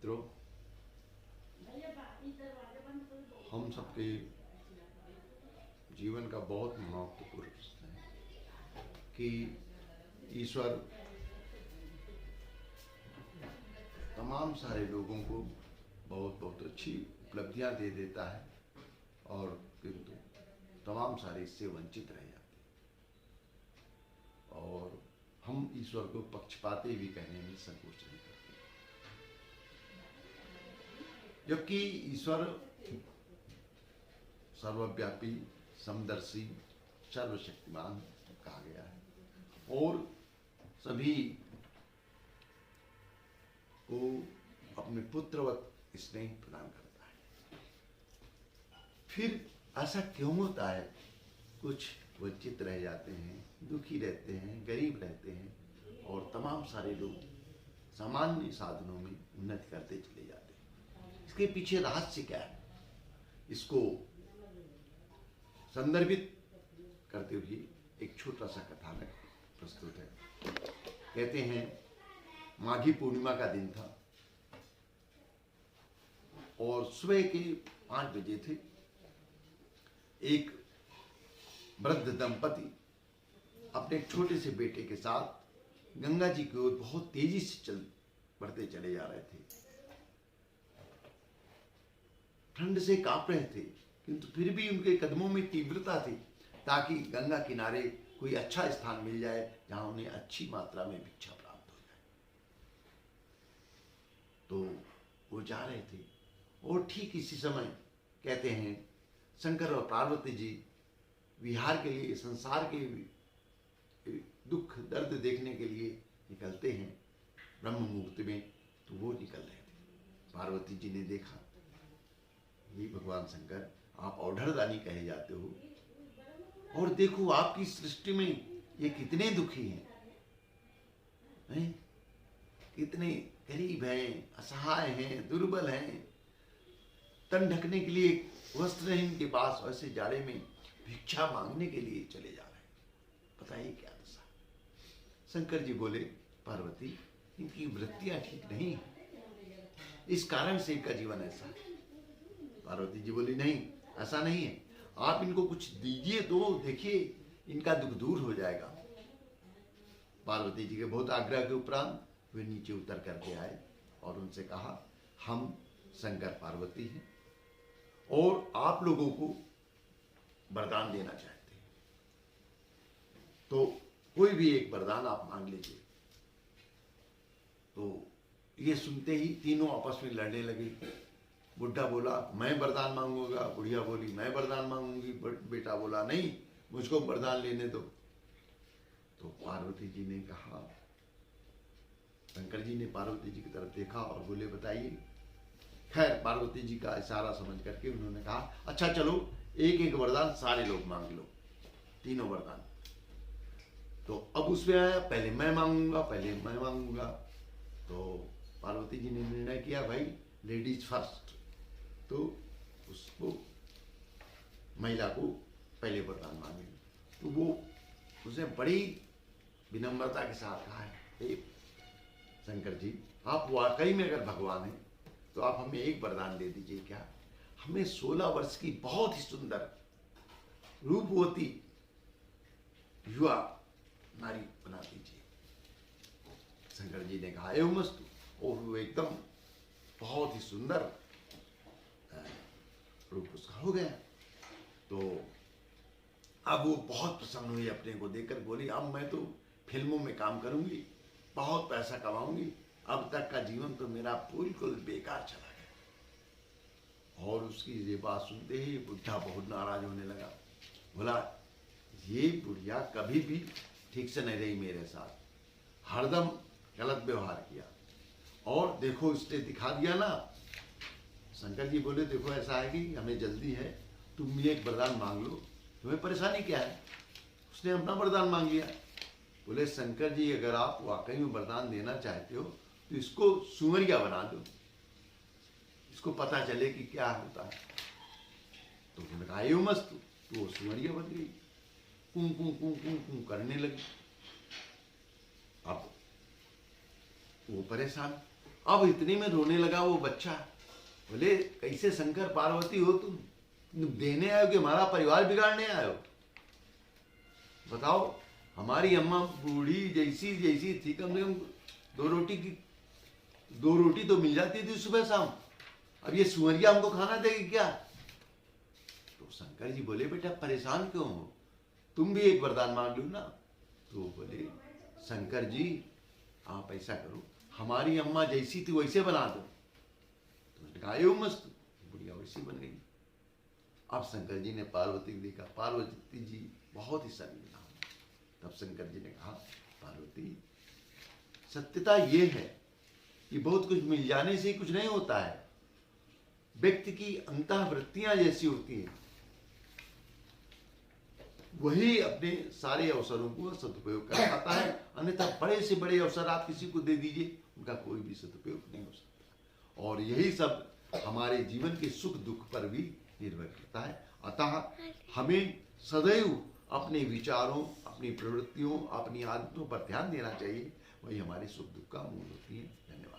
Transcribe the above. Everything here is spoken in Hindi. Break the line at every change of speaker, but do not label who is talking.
मित्रों, हम सबके जीवन का बहुत महत्वपूर्ण प्रश्न है कि ईश्वर तमाम सारे लोगों को बहुत बहुत अच्छी उपलब्धियां दे देता है और किंतु तमाम सारे इससे वंचित रह जाते हैं। और हम ईश्वर को पक्षपाती भी कहने में संकोच नहीं करते, जबकि ईश्वर सर्वव्यापी, समदर्शी, सर्वशक्तिमान कहा गया है और सभी को अपने पुत्रवत स्नेह प्रदान करता है। फिर ऐसा क्यों होता है? कुछ वंचित रह जाते हैं, दुखी रहते हैं, गरीब रहते हैं और तमाम सारे लोग सामान्य साधनों में उन्नति करते चले जाते हैं। इसके पीछे रहस्य क्या है? इसको संदर्भित करते हुए एक छोटा सा कथानक प्रस्तुत है। कहते हैं, माघी पूर्णिमा का दिन था और सुबह के 5 बजे थे। एक वृद्ध दंपति अपने एक छोटे से बेटे के साथ गंगा जी की ओर बहुत तेजी से बढ़ते चले जा रहे थे। ठंड से कांप रहे थे, किंतु फिर भी उनके कदमों में तीव्रता थी ताकि गंगा किनारे कोई अच्छा स्थान मिल जाए जहां उन्हें अच्छी मात्रा में भिक्षा प्राप्त हो जाए। तो वो जा रहे थे और ठीक इसी समय कहते हैं शंकर और पार्वती जी विहार के लिए, संसार के दुख दर्द देखने के लिए निकलते हैं ब्रह्म मुहूर्त में। तो वो निकल रहे थे। पार्वती जी ने देखा, ये भगवान शंकर, आप औढ़रदानी कहे जाते हो और देखो आपकी सृष्टि में ये कितने दुखी हैं, कितने गरीब हैं, असहाय हैं, दुर्बल हैं, तन ढकने के लिए वस्त्र है इनके पास, ऐसे जाड़े में भिक्षा मांगने के लिए चले जा रहे हैं। बताइए क्या दशा। शंकर जी बोले, पार्वती, इनकी वृत्तियां ठीक नहीं है, इस कारण से इनका जीवन ऐसा है। पार्वती जी बोली, नहीं, ऐसा नहीं है, आप इनको कुछ दीजिए तो देखिए इनका दुख दूर हो जाएगा। पार्वती जी के बहुत आग्रह के उपरांत वे नीचे उतर करके आए और उनसे कहा, हम शंकर पार्वती हैं और आप लोगों को वरदान देना चाहते हैं, तो कोई भी एक वरदान आप मांग लीजिए। तो ये सुनते ही तीनों आपस में लड़ने लगे। बुढ़ा बोला, मैं वरदान मांगूंगा। बुढ़िया बोली, मैं वरदान मांगूंगी। बेटा बोला, नहीं, मुझको वरदान लेने दो। तो पार्वती जी ने कहा, शंकर जी ने पार्वती जी की तरफ देखा और बोले, बताइए। खैर पार्वती जी का इशारा समझ करके उन्होंने कहा, अच्छा चलो एक एक वरदान सारे लोग मांग लो, तीनों वरदान। तो अब उसमें आया, पहले मैं मांगूंगा। तो पार्वती जी ने निर्णय किया, भाई लेडीज फर्स्ट। तो उसको, महिला को पहले वरदान मांगे। तो वो उसने बड़ी विनम्रता के साथ कहा है, हे शंकर जी, आप वाकई में अगर भगवान हैं तो आप हमें एक वरदान दे दीजिए। क्या? हमें 16 वर्ष की बहुत ही सुंदर रूपवती युवा नारी बना दीजिए। शंकर जी ने कहा, एवं मस्तु। और वो एकदम बहुत ही सुंदर रूप उसका हो गया। तो अब वो बहुत प्रसन्न हुई अपने को देखकर, बोली, अब मैं तो फिल्मों में काम करूंगी, बहुत पैसा कमाऊंगी, अब तक का जीवन तो मेरा बिल्कुल बेकार चला गया। और उसकी ये बात सुनते ही बुढ़ा बहुत नाराज होने लगा। बोला, ये बुढ़िया कभी भी ठीक से नहीं रही मेरे साथ, हरदम गलत व्यवहार किया और देखो इसने दिखा दिया ना। शंकर जी बोले, देखो ऐसा है कि हमें जल्दी है, तुम ये एक वरदान मांग लो, तुम्हें परेशानी क्या है? उसने अपना वरदान मांग लिया। बोले, शंकर जी, अगर आप वाकई में वरदान देना चाहते हो तो इसको सुअरिया बना दो, इसको पता चले कि क्या होता है। तो उन्होंने कहा, एवं मस्त। तो वो सुअरिया बन गई, कूं कूं कूं कूं कूं करने लगी। अब वो परेशान, अब इतने में रोने लगा वो बच्चा। बोले कैसे शंकर पार्वती हो तुम देने आए हो कि हमारा परिवार बिगाड़ने आए हो? बताओ, हमारी अम्मा बूढ़ी जैसी जैसी थी, कम से कम दो रोटी तो मिल जाती थी सुबह शाम। अब ये सुअरिया हमको खाना देगी क्या? तो शंकर जी बोले बेटा परेशान क्यों हो, तुम भी एक वरदान मांग लो ना। तो बोले शंकर जी आप ऐसा करो, हमारी अम्मा जैसी थी वैसे बना दो। तो उसने कहा यो मस्त, बुढ़िया वैसी बन गई। अब शंकर जी ने पार्वती को देखा, पार्वती जी बहुत ही शर्मिंदा। तब शंकर जी ने कहा पार्वती सत्यता ये है कि बहुत कुछ मिल जाने से कुछ नहीं होता है, व्यक्ति की अंतःवृत्तियां जैसी होती हैं, वही अपने सारे अवसरों को सदुपयोग कर पाता है। अन्यथा बड़े से बड़े अवसर आप किसी को दे दीजिए, उनका कोई भी सदुपयोग नहीं हो सकता। और यही सब हमारे जीवन के सुख दुख पर भी निर्भर करता है। अतः हमें सदैव अपने विचारों, अपनी प्रवृत्तियों, अपनी आदतों पर ध्यान देना चाहिए, वही हमारे सुख दुख का मूल होती है। धन्यवाद।